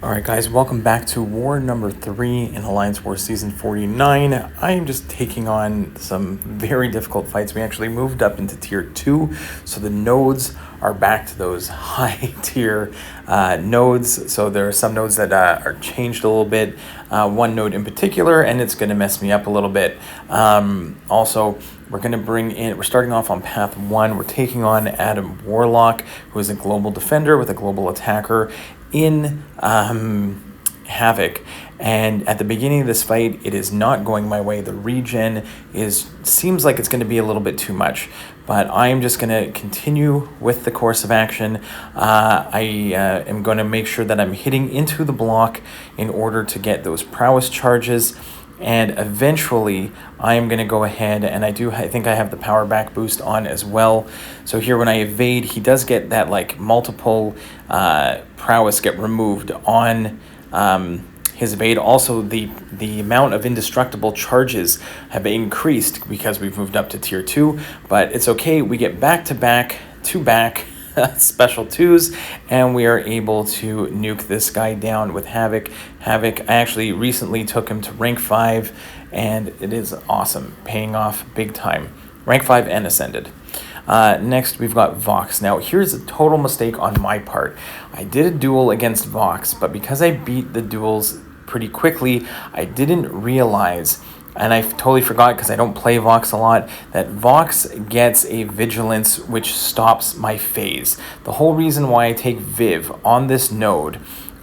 Alright guys, welcome back to War number 3 in Alliance War Season 49. I am just taking on some very difficult fights. We actually moved up into Tier 2, so the nodes are back to those high tier nodes. So there are some nodes that are changed a little bit. One node in particular, and it's going to mess me up a little bit. Also, we're going to bring in, we're starting off on path 1. We're taking on Adam Warlock, who is a global defender with a global attacker in Havok, and at the beginning of this fight it is not going my way. The regen seems like it's going to be a little bit too much, but I am just going to continue with the course of action. I am going to make sure that I'm hitting into the block in order to get those prowess charges, and eventually I am going to go ahead, and I think I have the power back boost on as well. So here when I evade, he does get that like multiple prowess get removed on his evade. Also the amount of indestructible charges have increased because we've moved up to tier 2, but it's okay. We get back special 2s, and we are able to nuke this guy down with Havok. I actually recently took him to rank 5, and it is awesome, paying off big time. Rank 5 and ascended. Next, we've got Vox. Now, here's a total mistake on my part. I did a duel against Vox, but because I beat the duels pretty quickly, I didn't realize, and I totally forgot because I don't play Vox a lot, that Vox gets a vigilance which stops my phase. The whole reason why I take Viv on this node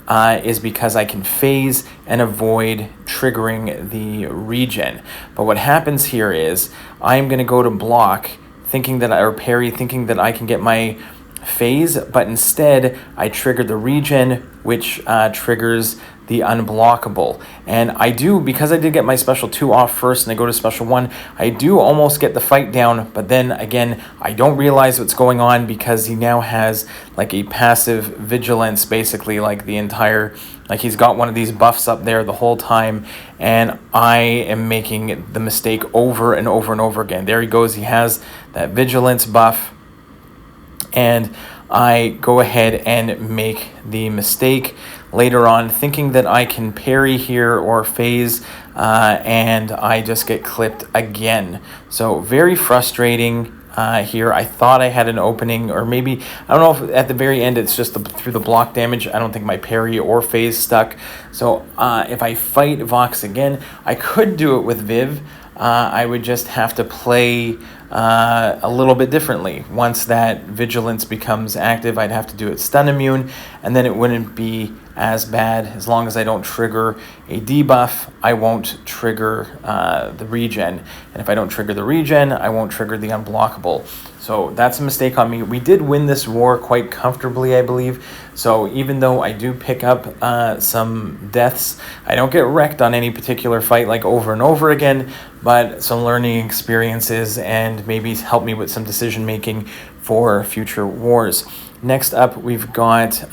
is because I can phase and avoid triggering the regen. But what happens here is I'm going to go to block thinking that parry thinking that I can get my phase, but instead I trigger the regen, which triggers the unblockable. And I do, because I did get my special 2 off first and I go to special 1, I do almost get the fight down, but then again I don't realize what's going on because he now has like a passive vigilance, basically like the entire, like he's got one of these buffs up there the whole time, and I am making the mistake over and over and over again. There he goes, he has that vigilance buff, and I go ahead and make the mistake later on thinking that I can parry here or phase, and I just get clipped again. So very frustrating here. I thought I had an opening, or maybe, I don't know if at the very end it's just through the block damage. I don't think my parry or phase stuck. So if I fight Vox again, I could do it with Viv. I would just have to play a little bit differently. Once that vigilance becomes active, I'd have to do it stun immune, and then it wouldn't be as bad. As long as I don't trigger a debuff, I won't trigger the regen, and if I don't trigger the regen, I won't trigger the unblockable. So that's a mistake on me. We did win this war quite comfortably, I believe. So even though I do pick up some deaths, I don't get wrecked on any particular fight like over and over again, but some learning experiences and maybe help me with some decision making for future wars. Next up, we've got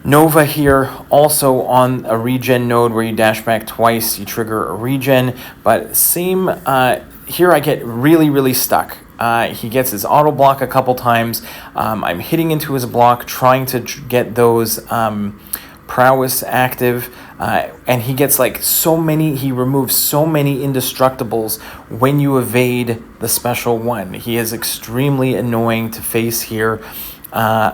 Nova here, also on a regen node where you dash back twice, you trigger a regen, but same, here I get really stuck. He gets his auto block a couple times. I'm hitting into his block, trying to get those prowess active, and he gets like he removes so many indestructibles when you evade the special 1. He is extremely annoying to face here.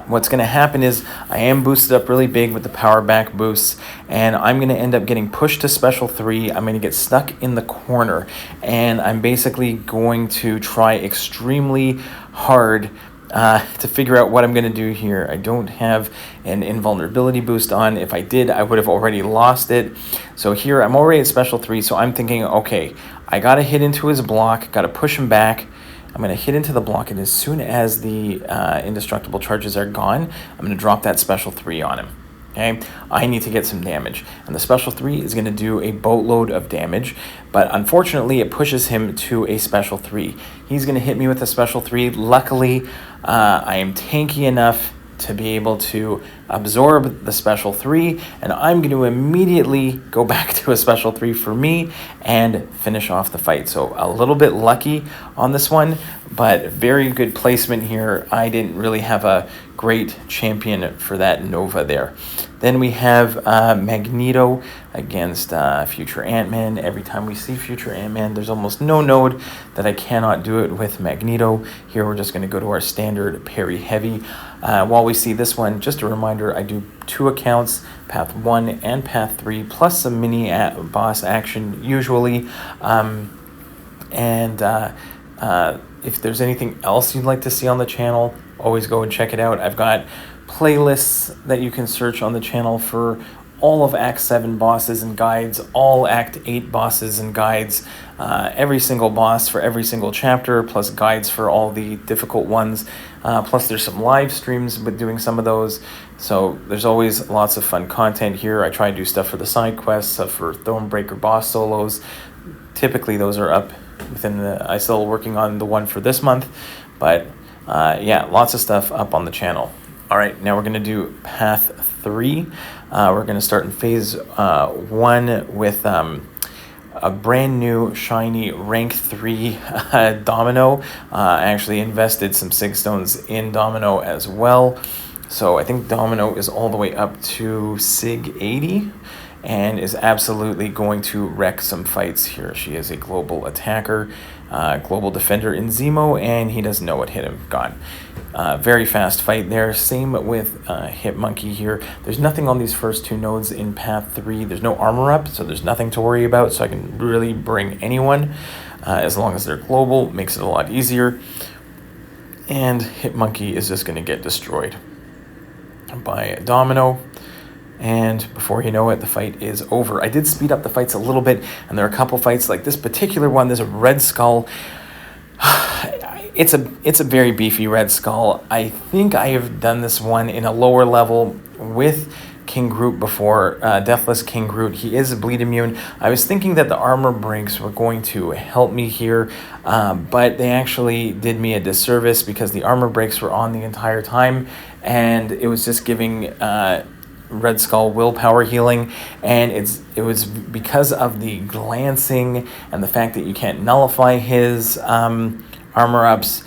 What's going to happen is I am boosted up really big with the power back boosts, and I'm going to end up getting pushed to special 3. I'm going to get stuck in the corner, and I'm basically going to try extremely hard to figure out what I'm going to do here. I don't have an invulnerability boost on. If I did, I would have already lost it. So here I'm already at special 3, so I'm thinking, okay, I got to hit into his block, got to push him back. I'm going to hit into the block, and as soon as the indestructible charges are gone, I'm going to drop that special 3 on him. Okay, I need to get some damage, and the special 3 is going to do a boatload of damage, but unfortunately it pushes him to a special 3. He's going to hit me with a special 3. Luckily, I am tanky enough to be able to absorb the special 3, and I'm going to immediately go back to a special 3 for me and finish off the fight. So a little bit lucky on this one, but very good placement here. I didn't really have a great champion for that Nova there. Then we have Magneto against Future Antman. Every time we see Future Antman, there's almost no node that I cannot do it with Magneto. Here we're just going to go to our standard parry heavy. While we see this one, just a reminder, I do 2 accounts, Path 1 and Path 3, plus some mini boss action usually. If there's anything else you'd like to see on the channel, always go and check it out. I've got playlists that you can search on the channel for all of Act 7 bosses and guides, all Act 8 bosses and guides, every single boss for every single chapter, plus guides for all the difficult ones. Plus there's some live streams with doing some of those. So there's always lots of fun content here. I try to do stuff for the side quests, stuff for Thronebreaker boss solos. Typically those are up within I'm still working on the one for this month, but yeah, lots of stuff up on the channel. All right, now we're going to do Path 3. We're going to start in Phase 1 with a brand new, shiny, rank 3 Domino. I actually invested some Sig Stones in Domino as well. So I think Domino is all the way up to Sig 80. And is absolutely going to wreck some fights here. She is a global attacker, global defender in Zemo, and he doesn't know what hit him. Gone. Very fast fight there. Same with Hit Monkey here. There's nothing on these first 2 nodes in Path 3. There's no armor up, so there's nothing to worry about. So I can really bring anyone as long as they're global. Makes it a lot easier. And Hit Monkey is just going to get destroyed by Domino. And before you know it, the fight is over. I did speed up the fights a little bit, and there are a couple fights like this particular one. There's a Red Skull. It's a very beefy Red Skull. I think I have done this one in a lower level with King Groot before, Deathless King Groot. He is bleed immune. I was thinking that the armor breaks were going to help me here, but they actually did me a disservice because the armor breaks were on the entire time, and it was just giving Red Skull willpower healing, and it was because of the glancing and the fact that you can't nullify his armor ups.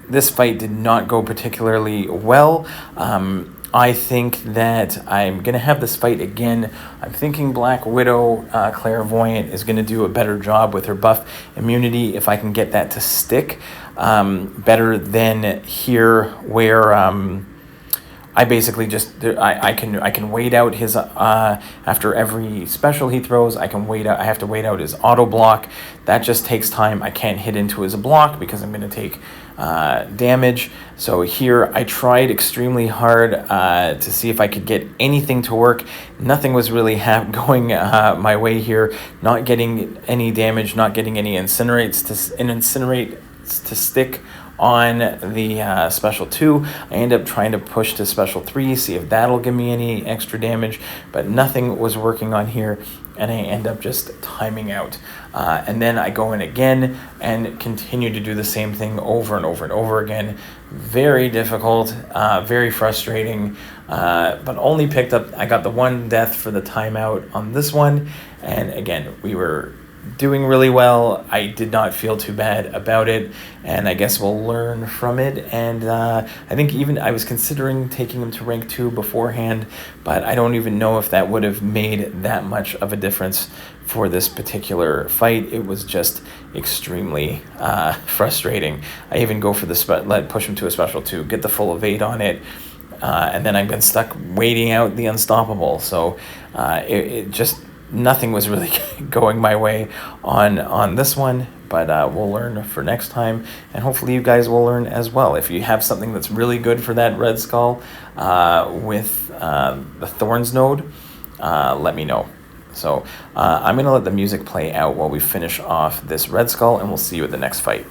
This fight did not go particularly well. I think that I'm going to have this fight again. I'm thinking Black Widow Clairvoyant is going to do a better job with her buff immunity if I can get that to stick better than here where I basically just I can wait out his after every special he throws. I have to wait out his auto block. That just takes time. I can't hit into his block because I'm going to take damage. So here I tried extremely hard to see if I could get anything to work. Nothing was really going my way here. Not getting any damage. Not getting any incinerate to stick on the special 2. I end up trying to push to special 3, see if that'll give me any extra damage, but nothing was working on here, and I end up just timing out. And then I go in again and continue to do the same thing over and over and over again. Very difficult, very frustrating, but only picked up, I got the 1 death for the timeout on this one, and again, we were doing really well. I did not feel too bad about it, and I guess we'll learn from it. And I think even I was considering taking him to rank 2 beforehand, but I don't even know if that would have made that much of a difference for this particular fight. It was just extremely frustrating. I even go for the push him to a special 2, get the full evade on it, and then I've been stuck waiting out the unstoppable. So it just nothing was really going my way on this one, but we'll learn for next time, and hopefully you guys will learn as well. If you have something that's really good for that Red Skull with the Thorns node, let me know. So I'm going to let the music play out while we finish off this Red Skull, and we'll see you at the next fight.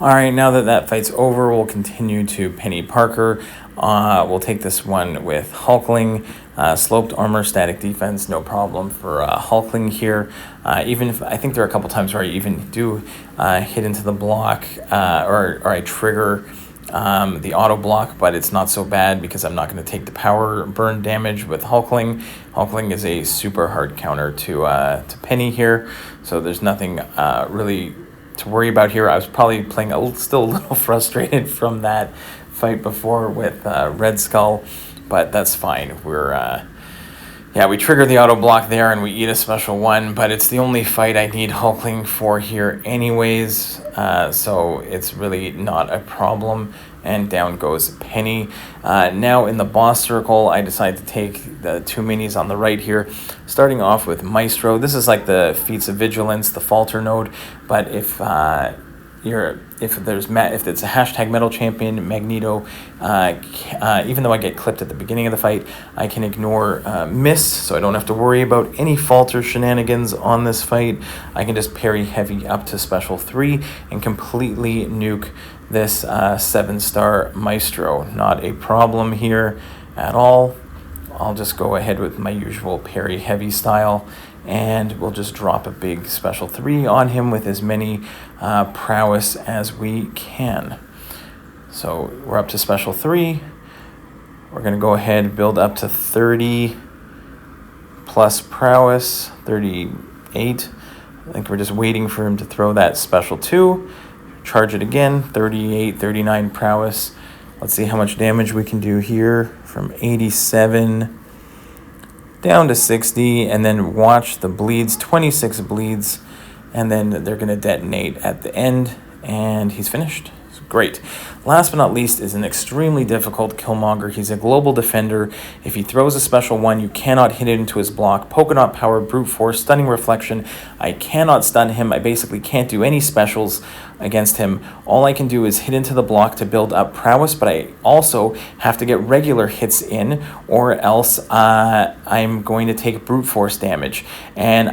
All right, now that that fight's over, we'll continue to Peni Parker. We'll take this one with Hulkling. Sloped armor, static defense, no problem for Hulkling here. Even if I think there are a couple times where I even do hit into the block or I trigger the auto block, but it's not so bad because I'm not going to take the power burn damage with Hulkling. Hulkling is a super hard counter to Peni here, so there's nothing really to worry about here. I was probably playing still a little frustrated from that fight before with Red Skull, but that's fine. We trigger the auto block there and we eat a special one, but it's the only fight I need Hulkling for here anyways, so it's really not a problem. And down goes Peni. Now in the boss circle, I decide to take the two minis on the right here, starting off with Maestro. This is like the feats of vigilance, the falter node, but if it's a hashtag metal champion, Magneto, even though I get clipped at the beginning of the fight, I can ignore miss, so I don't have to worry about any falter shenanigans on this fight. I can just parry heavy up to special 3 and completely nuke this 7-star Maestro. Not a problem here at all. I'll just go ahead with my usual parry heavy style, and we'll just drop a big special 3 on him with as many prowess as we can. So we're up to special 3. We're going to go ahead and build up to 30 plus prowess, 38. I think we're just waiting for him to throw that special 2. Charge it again, 38, 39 prowess. Let's see how much damage we can do here from 87 down to 60, and then watch the bleeds, 26 bleeds, and then they're going to detonate at the end, and he's finished. Great. Last but not least is an extremely difficult Killmonger. He's a global defender. If he throws a special 1, you cannot hit it into his block. Polka power, brute force, stunning reflection. I cannot stun him. I basically can't do any specials against him. All I can do is hit into the block to build up prowess, but I also have to get regular hits in, or else I'm going to take brute force damage. And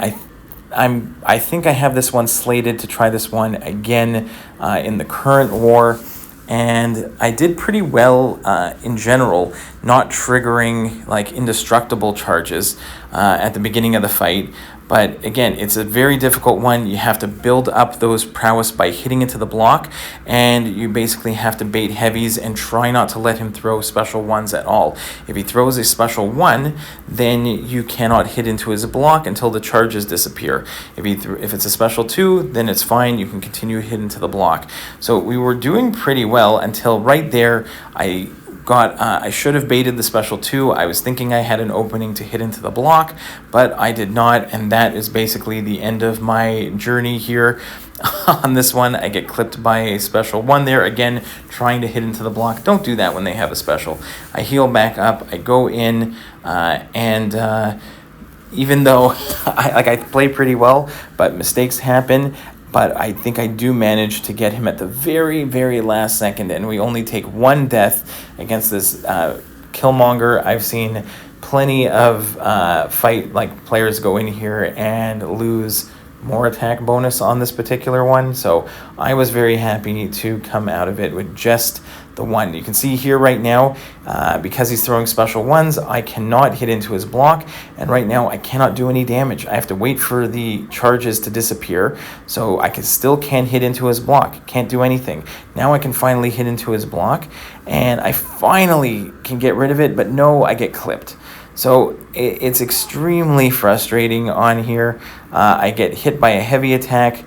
I think I have this one slated to try this one again in the current war, and I did pretty well in general, not triggering like indestructible charges at the beginning of the fight. But again, it's a very difficult one. You have to build up those prowess by hitting into the block, and you basically have to bait heavies and try not to let him throw special 1s at all. If he throws a special 1, then you cannot hit into his block until the charges disappear. If it's a special 2, then it's fine. You can continue hit into the block. So we were doing pretty well until right there I should have baited the special 2. I was thinking I had an opening to hit into the block, but I did not, and that is basically the end of my journey here. On this one, I get clipped by a special 1 there, again, trying to hit into the block. Don't do that when they have a special. I heal back up, I go in, and even though I play pretty well, but mistakes happen. But I think I do manage to get him at the very, very last second, and we only take 1 death against this Killmonger. I've seen plenty of players go in here and lose more attack bonus on this particular one, so I was very happy to come out of it with just the 1. You can see here right now, because he's throwing special 1s, I cannot hit into his block, and right now I cannot do any damage. I have to wait for the charges to disappear, so I still can't hit into his block. Can't do anything. Now I can finally hit into his block, and I finally can get rid of it, but no, I get clipped. So it's extremely frustrating on here. I get hit by a heavy attack,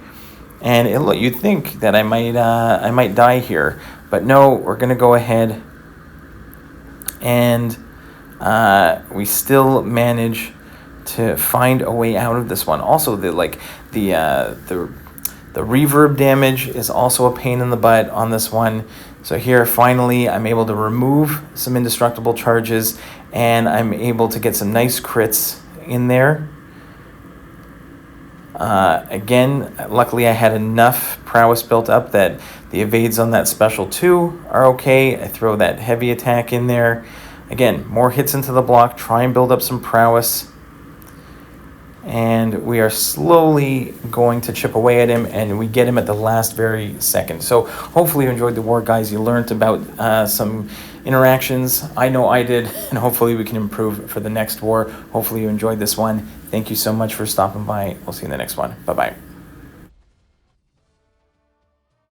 and you'd think that I might die here, but no, we're gonna go ahead, and we still manage to find a way out of this one. Also, the reverb damage is also a pain in the butt on this one. So here, finally, I'm able to remove some indestructible charges, and I'm able to get some nice crits in there. Again, luckily I had enough prowess built up that the evades on that special 2 are okay. I throw that heavy attack in there. Again, more hits into the block, try and build up some prowess. and we are slowly going to chip away at him, and we get him at the last very second. So hopefully you enjoyed the war, guys. You learned about some interactions. I know I did, and hopefully we can improve for the next war. Hopefully you enjoyed this one. Thank you so much for stopping by. We'll see you in the next one. Bye-bye.